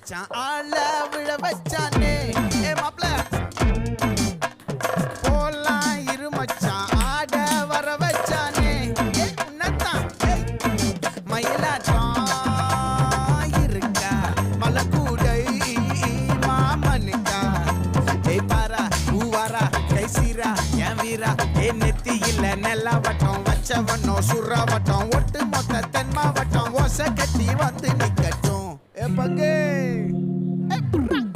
மச்சான் ஆள விழ வச்சானே ஏ மாப்ள போலாம் இரு மச்சான் ஆட வர வச்சானே ஏ உன்னத்தான் மயிலாட்டம் இருக்கா மலக்கூடை மாமனுக்கா ஏய் பாரா பூவாரா கைசீரா என் வீரா ஏ நெத்தி இல்ல நெல்ல வட்டம் வச்சவனோ சுற வட்டம்